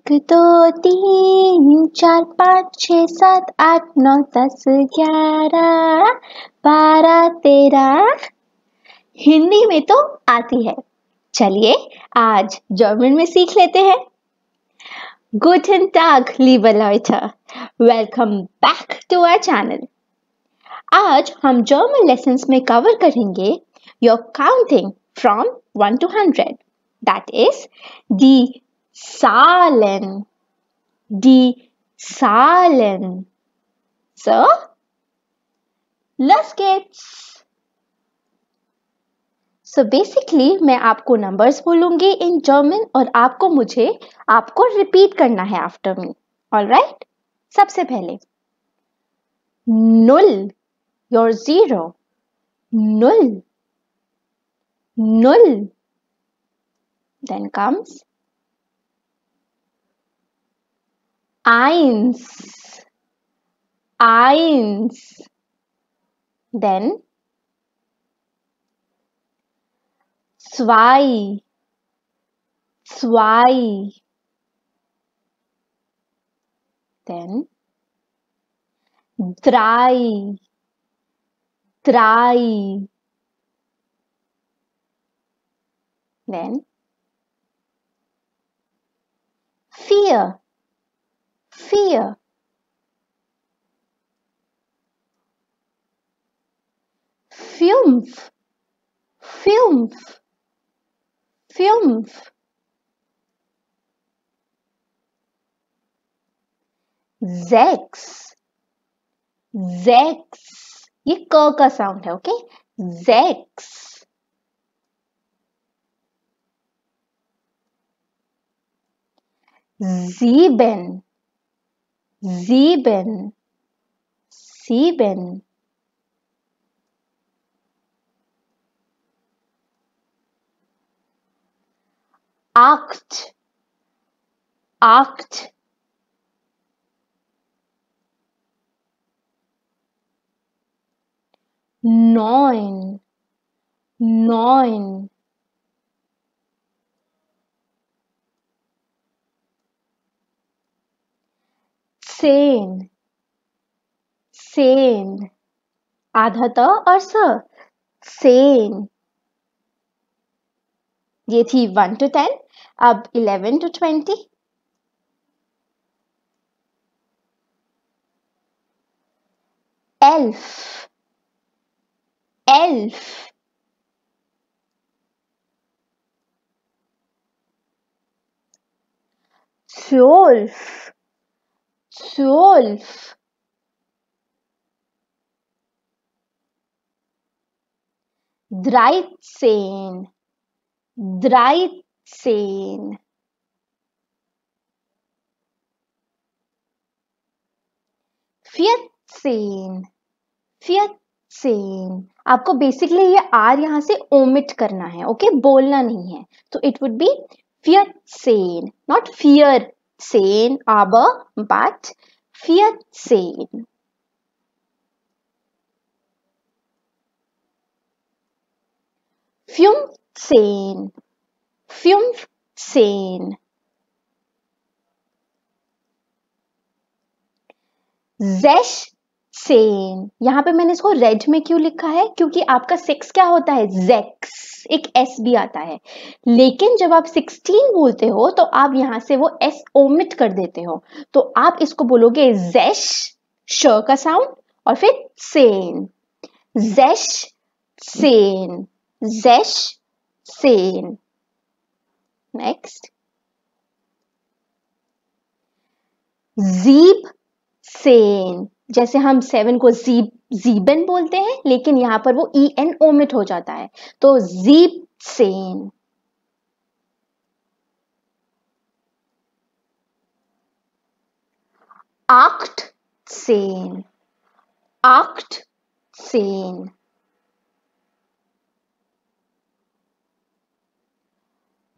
एक दो तीन चार पाँच छः सात आठ नौ 10 11 12 13 हिंदी में तो आती है। चलिए आज जर्मन में सीख लेते हैं। Guten Tag, liebe Leute. Welcome back to our channel. आज हम जर्मन लेसन्स में कवर करेंगे your counting from 1 to 100. That is die Zahlen. Die Zahlen. So, los geht's. So basically मैं आपको नंबर्स बोलूंगी इन जर्मन और आपको रिपीट करना है आफ्टर मी. ऑलराइट? सबसे पहले 0 your 0 0 0 then comes 1 1 then 2 2 then 3 3 then 4 4 5 5 5 6 6 ये क का साउंड है. ओके 6 7 7 7 8 8 9 9 10 10 आधा त और स 10 ये थी 1 to 10. अब 11 to 20 11 11 12 12 13 13 14 14 आपको बेसिकली ये आर यहां से ओमिट करना है. ओके बोलना नहीं है. तो it would be 14 not fear Sen aber but 14 15 15 16 यहाँ पे मैंने इसको रेड में क्यों लिखा है क्योंकि आपका 6 क्या होता है जेक्स एक एस भी आता है लेकिन जब आप 16 बोलते हो तो आप यहां से वो एस ओमिट कर देते हो तो आप इसको बोलोगे जेश श का साउंड और फिर सेन जेश सेन जेश सेन. नेक्स्ट 17 जैसे हम 7 को जीबन बोलते हैं लेकिन यहां पर वो ई एन ओमिट हो जाता है तो 17 18 18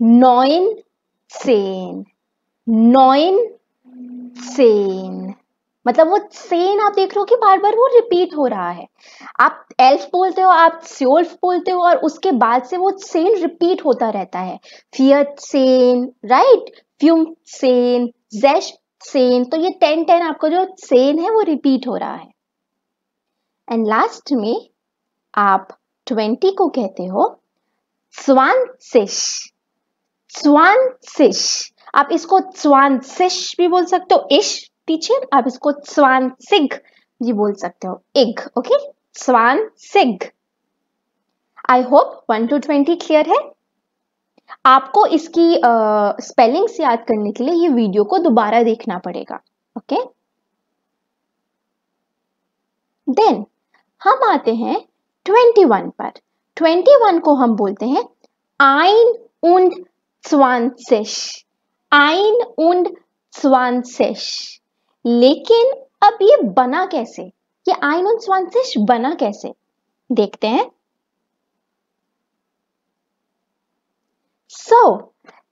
19 19 मतलब वो सेन आप देख रहे हो कि बार बार वो रिपीट हो रहा है. आप एल्फ बोलते हो आप स्योल्फ बोलते हो और उसके बाद से वो सेन रिपीट होता रहता है. 14 राइट 15, 16, तो ये 10 आपका जो सेन है वो रिपीट हो रहा है। एंड लास्ट में आप 20 को कहते हो 20, 20। आप इसको 20 भी बोल सकते हो, इश पीछे, आप इसको 20 भी बोल सकते हो, इग, okay, 20। I hope 1 to 20 clear है। आपको इसकी स्पेलिंग्स याद करने के लिए ये वीडियो को दोबारा देखना पड़ेगा, ओके। देन हम आते हैं 21 पर। 21 को हम बोलते हैं 21, 21। लेकिन अब ये बना कैसे, ये 21 बना कैसे, देखते हैं।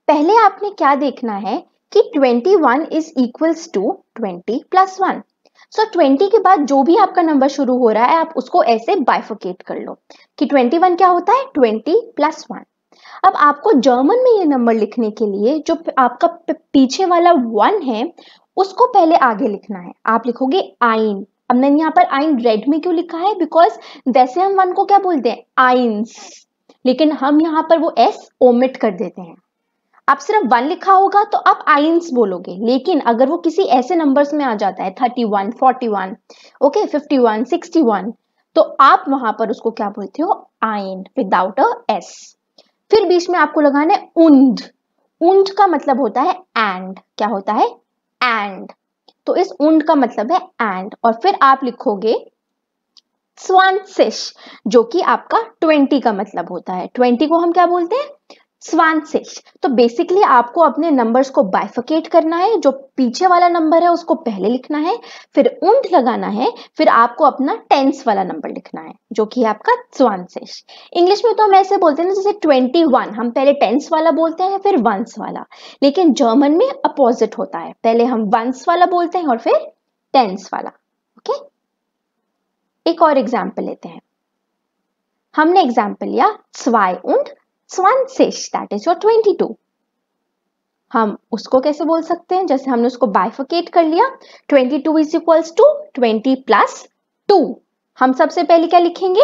पहले आपने क्या देखना है कि 21 इज इक्वल्स टू 20 प्लस 1। 20 के बाद जो भी आपका नंबर शुरू हो रहा है आप उसको ऐसे बाइफरकेट कर लो कि 21 क्या होता है, 20 प्लस 1। अब आपको जर्मन में ये नंबर लिखने के लिए जो आपका पीछे वाला 1 है उसको पहले आगे लिखना है। आप लिखोगे आइन। अब मैंने यहाँ पर आइन रेड में क्यों लिखा है, बिकॉज वैसे हम 1 को क्या बोलते हैं, आइन्स, लेकिन हम यहाँ पर वो एस ओमिट कर देते हैं। आप सिर्फ 1 लिखा होगा तो आप आइन्स बोलोगे, लेकिन अगर वो किसी ऐसे नंबर्स में आ जाता है 31, 41, ओके, 51, 61, तो आप वहां पर उसको क्या बोलते हो, आइन विदाउट अ एस। फिर बीच में आपको लगाना है उंड। उंड का मतलब होता है एंड, क्या होता है, एंड, तो इस उंड का मतलब है एंड। और फिर आप लिखोगे 20, जो कि आपका 20 का मतलब होता है। 20 को हम क्या बोलते हैं, 20। तो बेसिकली आपको अपने नंबर्स को बाइफरकेट करना है, जो पीछे वाला नंबर है उसको पहले लिखना है, फिर उंड लगाना है, फिर आपको अपना टेंस वाला नंबर लिखना है जो कि है आपका 20। इंग्लिश में तो हम ऐसे बोलते हैं ना, जैसे 21 हम पहले टेंस वाला बोलते हैं फिर वंस वाला, लेकिन जर्मन में अपोजिट होता है, पहले हम वंस वाला बोलते हैं और फिर टेंस वाला, ओके। एक और एग्जाम्पल लेते हैं। हमने एग्जाम्पल लिया 22, दैट इज योर 22। हम उसको कैसे बोल सकते हैं, जैसे हमने उसको बाइफरकेट कर लिया, 22 इज इक्वल्स टू 20 प्लस 2। हम सबसे पहले क्या लिखेंगे,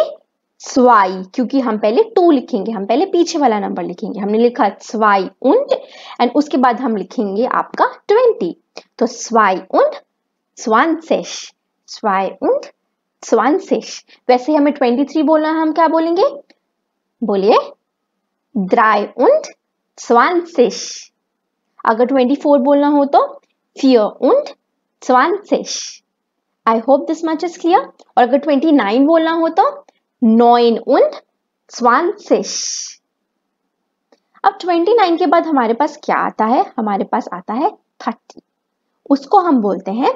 स्वाई, क्योंकि हम पहले 2 लिखेंगे, हम पहले पीछे वाला नंबर लिखेंगे। हमने लिखा स्वाई उंड एंड उसके बाद हम लिखेंगे आपका 20, तो स्वाई उंड 20, स्वाई उंड 20। वैसे हमें 23 बोलना है, हम क्या बोलेंगे, बोलिए 23. अगर 24 बोलना हो तो 24. I hope this much is clear. और अगर 29 बोलना हो तो 29. अब 29 के बाद हमारे पास क्या आता है, हमारे पास आता है 30। उसको हम बोलते हैं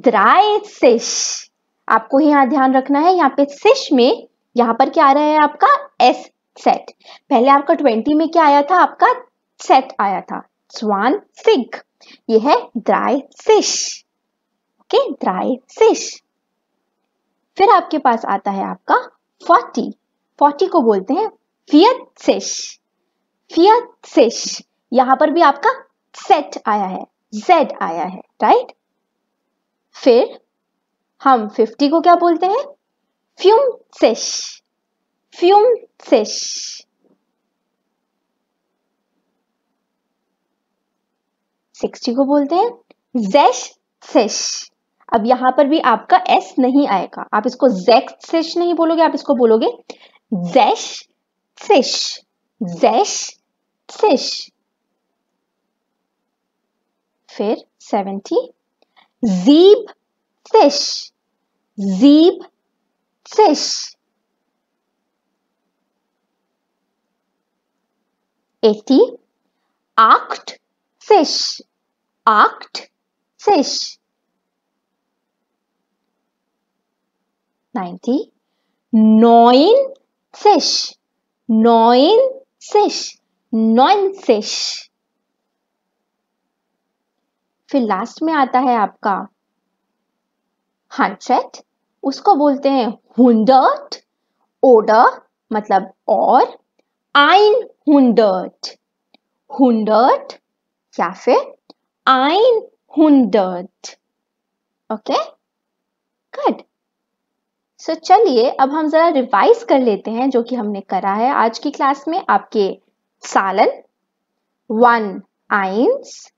30. आपको यहाँ ध्यान रखना है, यहाँ पे सिश में यहाँ पर क्या आ रहा है आपका एस सेट। पहले आपका 20 में क्या आया था, आपका सेट आया था 20। ये है 30, ओके, 30। फिर आपके पास आता है आपका 40। 40 को बोलते हैं 40. यहां पर भी आपका सेट आया है, जेड आया है, राइट। फिर हम 50 को क्या बोलते हैं, 50. 60 को बोलते हैं 60. अब यहां पर भी आपका एस नहीं आएगा, आप इसको zexish नहीं बोलोगे, आप इसको बोलोगे zeshsish. फिर 70 zeebsish. 80 arctfish. 90 neunfish. फिर लास्ट में आता है आपका 100, उसको बोलते हैं 100. ओडर मतलब और, 100. या फिर 100. Okay, good. सो चलिए अब हम जरा रिवाइज कर लेते हैं जो कि हमने करा है आज की क्लास में. आपके सालन 1, 1,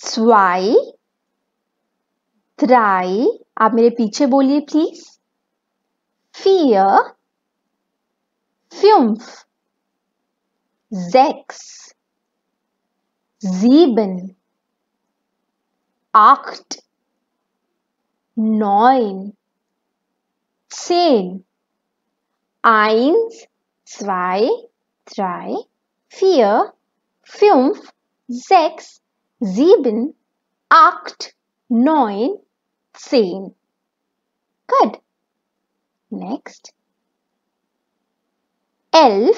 2, 3. आप मेरे पीछे बोलिए please. 4, 5, 6, 7, 8, 9, 10. 1, 2, 3, 4, 5, 6, 7, 8, 9, 10. Good. Next. 11,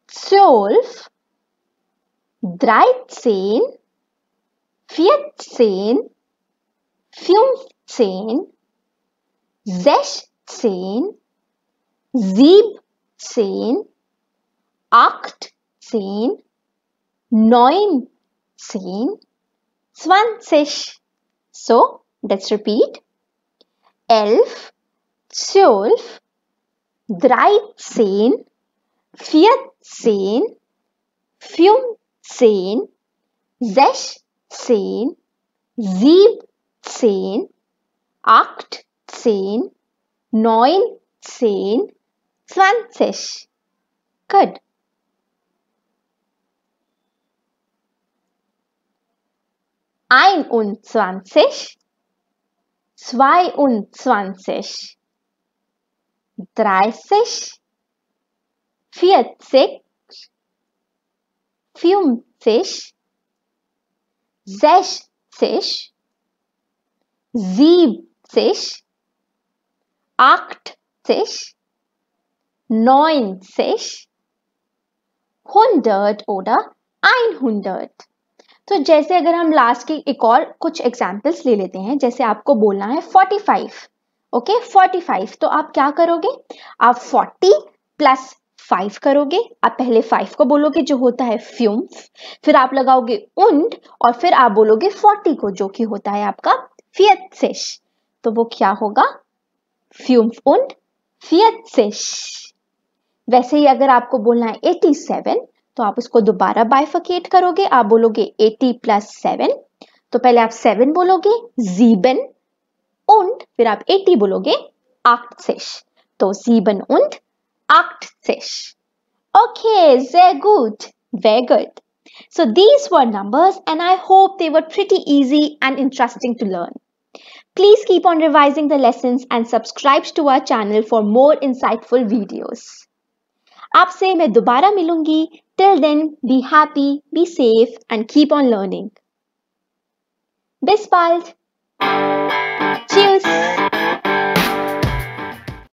12, 13, 14, 15, 16, 17, 18, 19, 20. So, let's repeat. 11, 12, 13, 14, 15, 16, 17, 18, 19, 20. Good. Einundzwanzig, 22, 30, 40, 50, 60, 70, 80, 90, 100 oder 100. तो जैसे अगर हम लास्ट की एक और कुछ एग्जाम्पल्स ले लेते हैं, जैसे आपको बोलना है 45. ओके, 45. तो आप क्या करोगे? आप 40 प्लस 5 करोगे. आप पहले 5 को बोलोगे जो होता है फ्यूम्फ, फिर आप लगाओगे und और फिर आप बोलोगे 40 को जो कि होता है आपका 40. तो वो क्या होगा? फ्यूम्फ und 40. वैसे ही अगर आपको बोलना है 87, तो आप उसको दोबारा बाइफिकेट करोगे. आप बोलोगे 80 प्लस 7. तो पहले आप 7 बोलोगे 7 und फिर आप 80 बोलोगे 80. तो 7 und 80. Okay, sehr gut. Very good. So these were numbers and I hope they were pretty easy and interesting to learn. Please keep on revising the lessons and subscribe to our channel for more insightful videos. आपसे मैं दोबारा मिलूंगी. Till then, be happy, be safe and keep on learning. Bis bald. Tschüss.